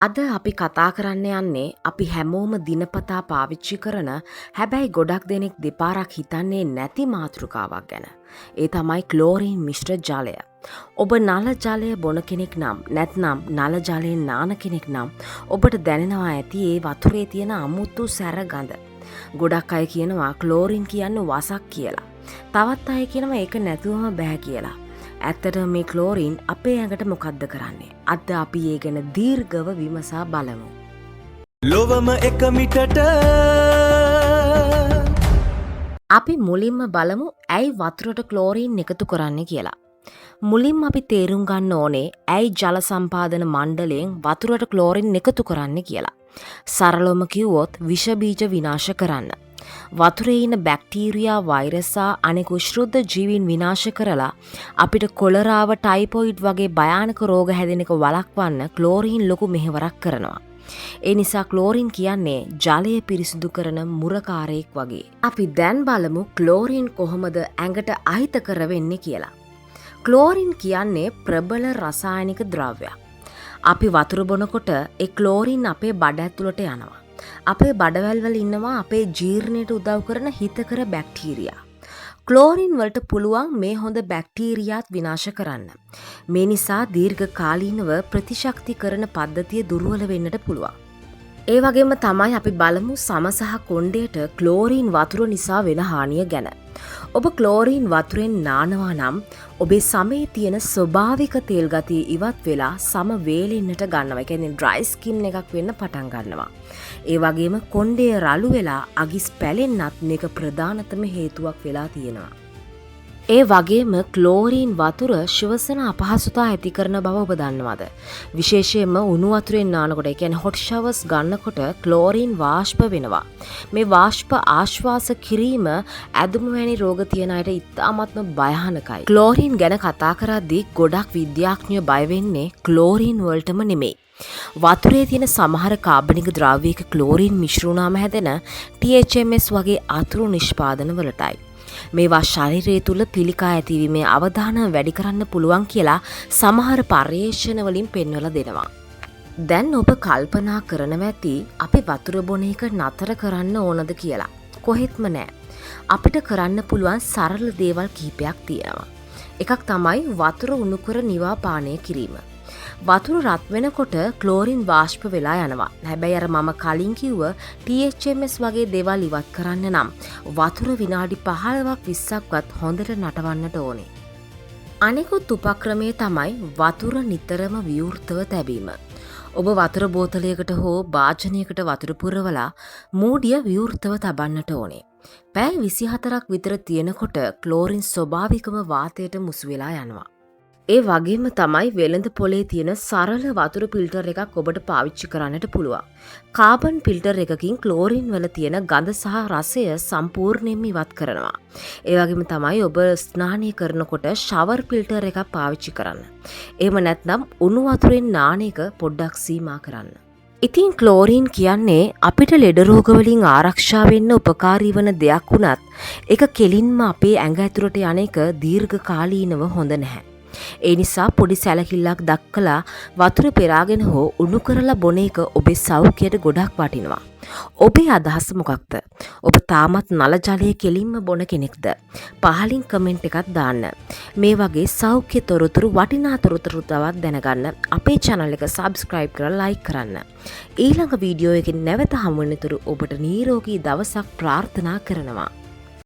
අද අපි කතා කරන්න යන්නේ අපි හැමෝම දිනපතා පාවිච්චි කරන හැබැයි ගොඩක් දෙනෙක් දෙපාරක් හිතන්නේ නැති මාතෘකාවක් ගැන. ඒ තමයි ක්ලෝරීන් මිශ්‍ර ජලය. ඔබ නල ජලය බොන කෙනෙක් නම් නැත්නම් නල ජලයෙන් නාන කෙනෙක් නම් ඔබට දැනෙනවා ඇති ඒ වතුරේ තියෙන අමුතු සැර ගඳ. ගොඩක් අය කියනවා ක්ලෝරීන් කියන්නේ වසක් කියලා. තවත් අය කියනවා ඒක නැතුවම බෑ කියලා. ඇත්තට මේ ක්ලෝරීන් අපේ ඇඟට මොකක්ද කරන්නේ? අද අපි ඒ ගැන දීර්ඝව විමසා බලමු. ලොවම එක මිටට අපි මුලින්ම බලමු ඇයි වතුරට ක්ලෝරීන් එකතු කරන්නේ කියලා. මුලින්ම අපි තේරුම් ගන්න ඕනේ ඇයි ජල සම්පාදන මණ්ඩලයෙන් වතුරට ක්ලෝරීන් එකතු කරන්නේ කියලා. සරලවම කිව්වොත් විෂ බීජ විනාශ කරන්න. වතුරේ ඉන්න බැක්ටීරියා වෛරසා අනෙකු ශුද්ධ ජීවීන් විනාශ කරලා අපිට කොලරාව ටයිපොයිඩ් වගේ භයානක රෝග හැදෙන එක වළක්වන්න ක්ලෝරීන් ලොකු මෙහෙවරක් කරනවා. ඒ නිසා ක්ලෝරීන් කියන්නේ ජලය පිරිසිදු කරන මුරකාරයෙක් වගේ. අපි දැන් බලමු ක්ලෝරීන් කොහොමද ඇඟට අහිතකර වෙන්නේ කියලා. ක්ලෝරීන් කියන්නේ ප්‍රබල රසායනික ද්‍රව්‍යයක්. අපි වතුර බොනකොට ඒ ක්ලෝරීන් අපේ බඩ ඇතුළට යනවා. අපේ බඩවැල් වල ඉන්නවා අපේ ජීර්ණයට උදව් කරන හිතකර බැක්ටීරියා. ක්ලෝරින් වලට පුළුවන් මේ හොඳ බැක්ටීරියාත් විනාශ කරන්න. මේ නිසා දීර්ඝකාලීනව ප්‍රතිශක්ති කරන පද්ධතිය දුර්වල වෙන්නට පුළුවන්. ඒ වගේම තමයි අපි බලමු සම සහ කොණ්ඩයට ක්ලෝරීන් වතුර නිසා වෙන හානිය ගැන. ඔබ ක්ලෝරීන් වතුරෙන් නානවා නම් ඔබේ සමේ තියෙන ස්වභාවික තෙල් ගතිය ඉවත් වෙලා සම වේලෙන්නට ගන්නවා. ඒ කියන්නේ ඩ්‍රයි ස්කින් එකක් වෙන්න පටන් ගන්නවා. ඒ වගේම කොණ්ඩේ රළු වෙලා අගිස් පැලෙන්නත් මේක ප්‍රධානතම හේතුවක් වෙලා තියෙනවා. ඒ වගේම ක්ලෝරීන් වතුර ශ්වසන අපහසුතා ඇති කරන බව ඔබ දන්නවද? විශේෂයෙන්ම උණු වතුරෙන් නානකොට, ඒ කියන්නේ හොට් ෂවර්ස් ගන්නකොට ක්ලෝරීන් වාෂ්ප වෙනවා. මේ වාෂ්ප ආශ්වාස කිරීම ඇදුම වැනි රෝග තියන අයට ඉතාමත්ම භයානකයි. ක්ලෝරීන් ගැන කතා කරද්දී ගොඩක් විද්‍යාඥයෝ බය වෙන්නේ ක්ලෝරීන් වලටම නෙමෙයි. වතුරේ තියෙන සමහර කාබනික ද්‍රව්‍යයක ක්ලෝරීන් මිශ්‍ර වුණාම හැදෙන THMS වගේ අතුරු නිෂ්පාදන වලටයි. මේවා ශරීරය තුළ පිළිකා ඇතිවීමේ අවධානය වැඩි කරන්න පුළුවන් කියලා සමහර පර්යේෂණ වලින් පෙන්වලා දෙනවා. දැන් ඔබ කල්පනා කරනවා ඇති අපි වතුර බොන එක නතර කරන්න ඕනද කියලා. කොහෙත්ම නෑ. අපිට කරන්න පුළුවන් සරල දේවල් කිහිපයක් තියෙනවා. එකක් තමයි වතුර උණු කර නිවා පානය කිරීම. වතුර රත් වෙනකොට ක්ලෝරින් වාෂ්ප වෙලා යනවා. හැබැයි අර මම කලින් කිව්ව THMS වගේ දේවල් ඉවත් කරන්න නම් වතුර විනාඩි 15ක් 20ක්වත් හොඳට නටවන්නට ඕනේ. අනෙකුත් උපක්‍රමය තමයි වතුර නිතරම විවෘතව තැබීම. ඔබ වතුර බෝතලයකට හෝ භාජනයකට වතුර පුරවලා මූඩිය විවෘතව තබන්නට ඕනේ. පැය 24ක් විතර තියෙනකොට ක්ලෝරින් ස්වභාවිකම වාතයට මුසු වෙලා යනවා. ඒ වගේම තමයි වෙළඳ පොලේ තියෙන සරල වතුර ෆිල්ටර් එකක් ඔබට පාවිච්චි කරන්නට පුළුවන්. කාබන් ෆිල්ටර් එකකින් ක්ලෝරින් වල තියෙන ගඳ සහ රසය සම්පූර්ණයෙන්ම ඉවත් කරනවා. ඒ වගේම තමයි ඔබ ස්නානය කරනකොට ෂවර් ෆිල්ටර් එකක් පාවිච්චි කරන්න. එහෙම නැත්නම් උණු වතුරෙන් නාන එක පොඩ්ඩක් සීමා කරන්න. ඉතින් ක්ලෝරීන් කියන්නේ අපිට ලෙඩ රෝග වලින් ආරක්ෂා වෙන්න උපකාරී වන දෙයක් වුණත් ඒක කෙලින්ම අපේ ඇඟ ඇතුළට යන එක දීර්ඝකාලීනව හොඳ නැහැ. ඒ නිසා පොඩි සැලකිල්ලක් දක්කලා වතුර පෙරාගෙන හෝ උණු කරලා බොන එක ඔබේ සෞඛ්‍යයට ගොඩක් වටිනවා. ඔබේ අදහස මොකක්ද? ඔබ තාමත් නල ජලය කෙලින්ම බොන කෙනෙක්ද? පහලින් කමෙන්ට් එකක් දාන්න. මේ වගේ සෞඛ්‍ය තොරතුරු වටිනා තොරතුරු තවත් දැනගන්න අපේ channel එක subscribe කරලා like කරන්න. ඊළඟ වීඩියෝ එකකින් නැවත හමු වෙනතුරු ඔබට නිරෝගී දවසක් ප්‍රාර්ථනා කරනවා.